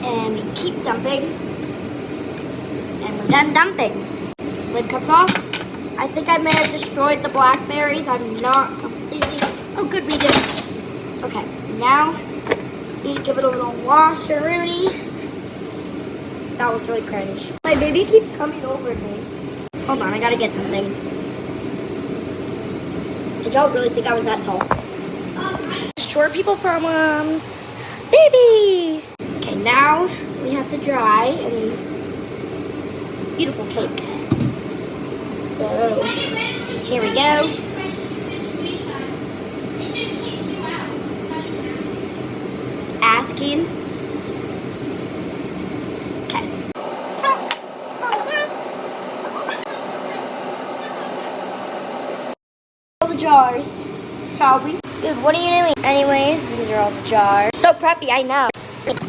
And we keep dumping. And we're done dumping. Lid comes off. I think I may have destroyed the blackberries. I'm not completely... Oh, good, we did. Okay, now need to give it a little wash-a-rooney. That was really cringe. My baby keeps coming over to me. Hold on, I gotta get something. Did y'all really think I was that tall? Short people problems. Baby! Okay, now we have to dry and beautiful cake. So, here we go. Asking. Okay. All the jars, shall we? Dude, what are you doing? Anyways, these are all the jars. So preppy, I know.